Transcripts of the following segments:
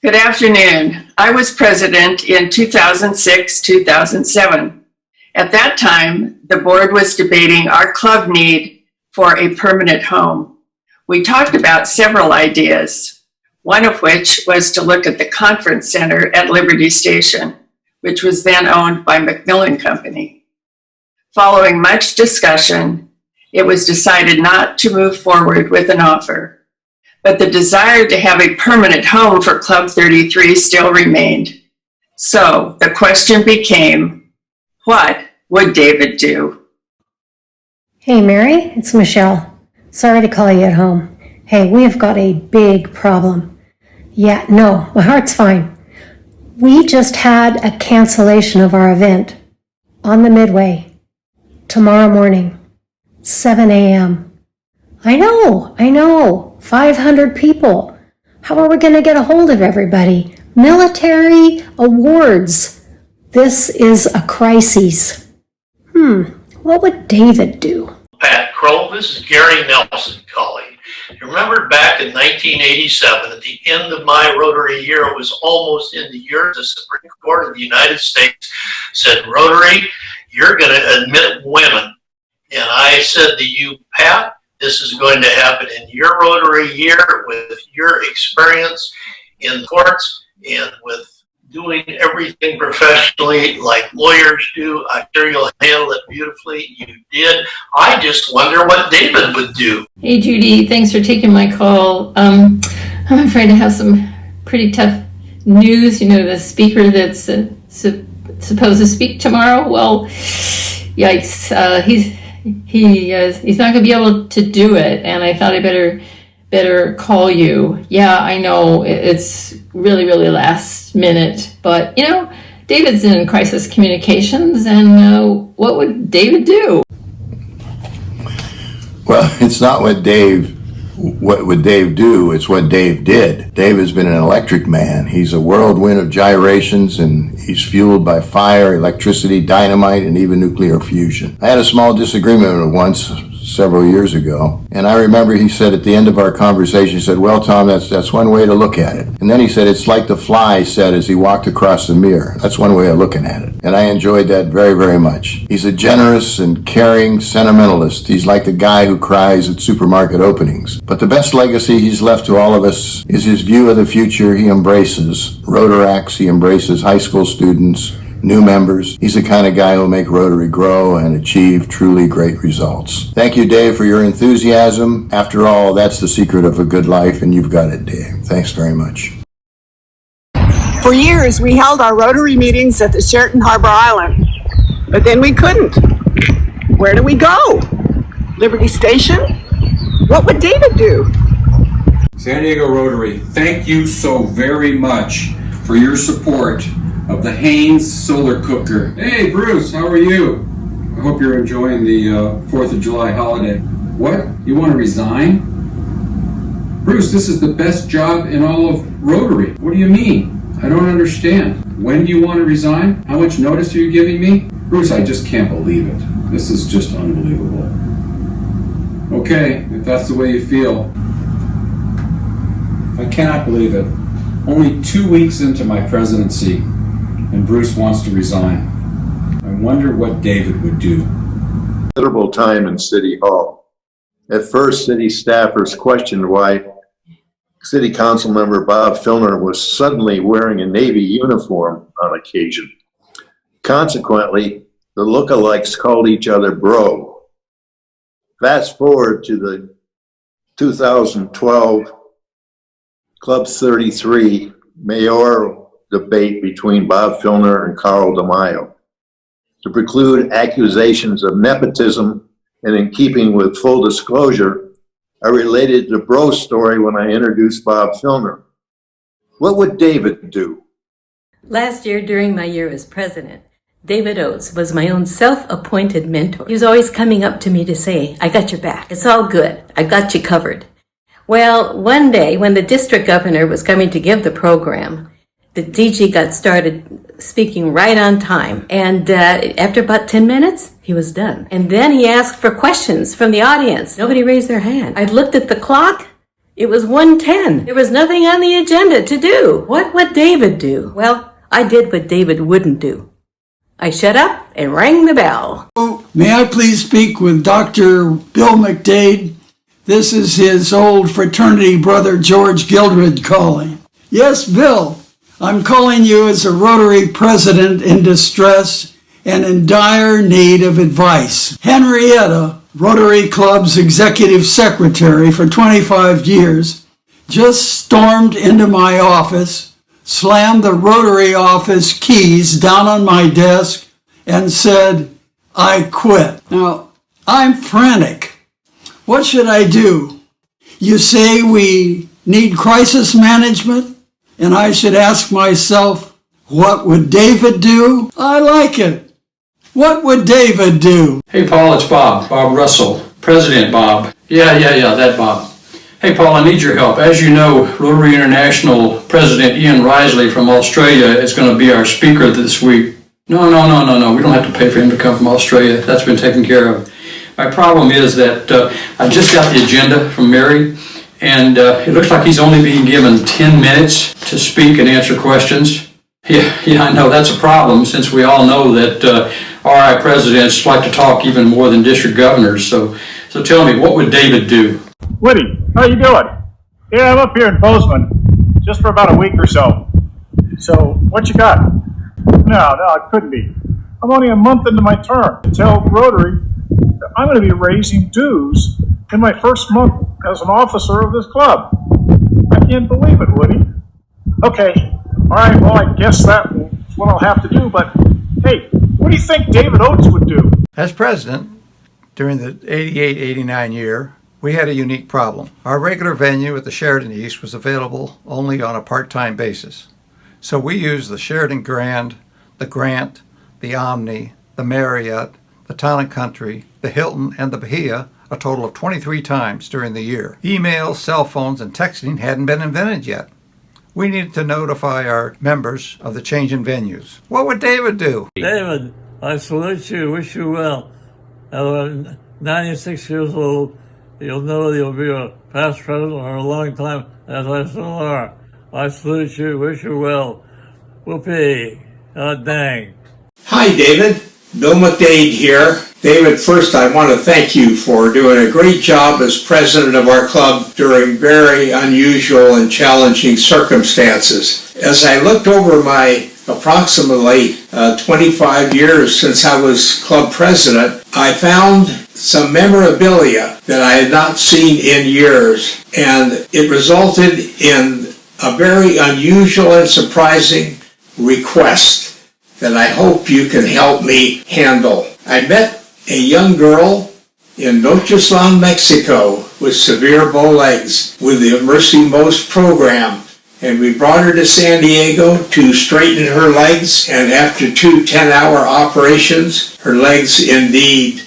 Good afternoon. I was president in 2006-2007. At that time, the board was debating our club need for a permanent home. We talked about several ideas, one of which was to look at the conference center at Liberty Station, which was then owned by Macmillan Company. Following much discussion, it was decided not to move forward with an offer, but the desire to have a permanent home for Club 33 still remained. So the question became, what would David do? Hey Mary, it's Michelle. Sorry to call you at home. Hey, we have got a big problem. Yeah, no, my heart's fine. We just had a cancellation of our event on the Midway tomorrow morning, 7 a.m. I know, 500 people. How are we going to get a hold of everybody? Military awards. This is a crisis. What would David do? Pat Crow, this is Gary Nelson calling. You remember back in 1987, at the end of my Rotary year, it was almost in the year, the Supreme Court of the United States said, Rotary, you're going to admit women. And I said to you, Pat, this is going to happen in your Rotary year with your experience in courts and with doing everything professionally like lawyers do. I'm sure you'll handle it beautifully. You did. I just wonder what David would do. Hey Judy, thanks for taking my call. I'm afraid to have some pretty tough news. You know, the speaker that's supposed to speak tomorrow, well, yikes, he's not going to be able to do it, and I thought I better call you. Yeah, I know it's really last minute, but you know, David's in crisis communications, and what would David do? Well, it's not what would Dave do, it's what Dave did. Dave has been an electric man. He's a whirlwind of gyrations, and he's fueled by fire, electricity, dynamite, and even nuclear fusion. I had a small disagreement with him once, several years ago, and I remember he said at the end of our conversation, he said, well, Tom, that's one way to look at it. And then he said, it's like the fly said as he walked across the mirror. That's one way of looking at it. And I enjoyed that very much. He's a generous and caring sentimentalist. He's like the guy who cries at supermarket openings. But the best legacy he's left to all of us is his view of the future. He embraces Rotaracts, he embraces high school students, new members. He's the kind of guy who'll make Rotary grow and achieve truly great results. Thank you, Dave, for your enthusiasm. After all, that's the secret of a good life, and you've got it, Dave. Thanks very much. For years, we held our Rotary meetings at the Sheraton Harbor Island, but then we couldn't. Where do we go? Liberty Station? What would David do? San Diego Rotary, thank you so very much for your support of the Haynes Solar Cooker. Hey Bruce, how are you? I hope you're enjoying the 4th of July holiday. What? You want to resign? Bruce, this is the best job in all of Rotary. What do you mean? I don't understand. When do you want to resign? How much notice are you giving me? Bruce, I just can't believe it. This is just unbelievable. Okay, if that's the way you feel. I cannot believe it. Only 2 weeks into my presidency, and Bruce wants to resign. I wonder what David would do. Considerable time in City Hall. At first, city staffers questioned why City Council member Bob Filner was suddenly wearing a Navy uniform on occasion. Consequently, the lookalikes called each other bro. Fast forward to the 2012 Club 33 mayoral debate between Bob Filner and Carl DeMaio. To preclude accusations of nepotism and in keeping with full disclosure, I related the bro story when I introduced Bob Filner. What would David do? Last year, during my year as president, David Oates was my own self-appointed mentor. He was always coming up to me to say, I got your back. It's all good. I got you covered. Well, one day when the district governor was coming to give the program, the DG got started speaking right on time. And after about 10 minutes, he was done. And then he asked for questions from the audience. Nobody raised their hand. I looked at the clock. It was 1:10. There was nothing on the agenda to do. What would David do? Well, I did what David wouldn't do. I shut up and rang the bell. May I please speak with Dr. Bill McDade? This is his old fraternity brother, George Gildred, calling. Yes, Bill, I'm calling you as a Rotary president in distress and in dire need of advice. Henrietta, Rotary Club's executive secretary for 25 years, just stormed into my office, slammed the Rotary office keys down on my desk, and said, "I quit." Now, I'm frantic. What should I do? You say we need crisis management, and I should ask myself, what would David do? I like it. What would David do? Hey, Paul, it's Bob Russell, President Bob. Yeah, that Bob. Hey, Paul, I need your help. As you know, Rotary International President Ian Risley from Australia is going to be our speaker this week. No. We don't have to pay for him to come from Australia. That's been taken care of. My problem is that I just got the agenda from Mary, and it looks like he's only being given 10 minutes to speak and answer questions. Yeah, I know that's a problem, since we all know that RI presidents like to talk even more than district governors. So tell me, what would David do? Woody, how you doing? Yeah, I'm up here in Bozeman, just for about a week or so. So, what you got? No, it couldn't be. I'm only a month into my term. To tell Rotary that I'm going to be raising dues in my first month as an officer of this club. I can't believe it, Woody. Okay, all right, well, I guess that's what I'll have to do, but hey, what do you think David Oates would do? As president, during the 88-89 year, we had a unique problem. Our regular venue at the Sheraton East was available only on a part-time basis. So we used the Sheraton Grand, the Grant, the Omni, the Marriott, the Town and Country, the Hilton, and the Bahia a total of 23 times during the year. Emails, cell phones, and texting hadn't been invented yet. We needed to notify our members of the change in venues. What would David do? David, I salute you, wish you well. At 96 years old, you'll know you'll be a past president or a long time, as I still are. I salute you, wish you well. Whoopee. Dang. Hi, David. Bill McDade here. David, first I want to thank you for doing a great job as president of our club during very unusual and challenging circumstances. As I looked over my approximately 25 years since I was club president, I found some memorabilia that I had not seen in years, and it resulted in a very unusual and surprising request that I hope you can help me handle. I met a young girl in Nochislan, Mexico with severe bow legs with the Mercy Most program, and we brought her to San Diego to straighten her legs, and after 2 10-hour operations, her legs indeed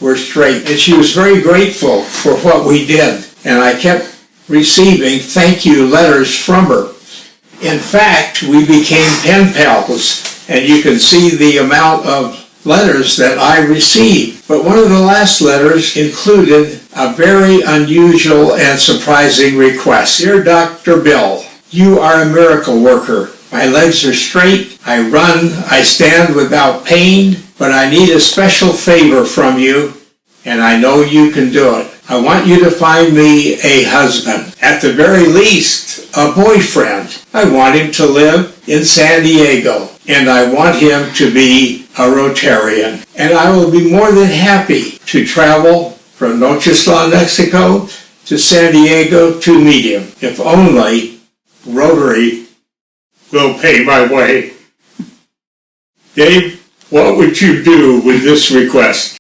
were straight. And she was very grateful for what we did, and I kept receiving thank you letters from her. In fact, we became pen pals, and you can see the amount of letters that I received. But one of the last letters included a very unusual and surprising request. Dear Dr. Bill, you are a miracle worker. My legs are straight, I run, I stand without pain, but I need a special favor from you, and I know you can do it. I want you to find me a husband. At the very least, a boyfriend. I want him to live in San Diego, and I want him to be a Rotarian. And I will be more than happy to travel from Nochislan, Mexico to San Diego to meet him, if only Rotary will pay my way. Dave, what would you do with this request?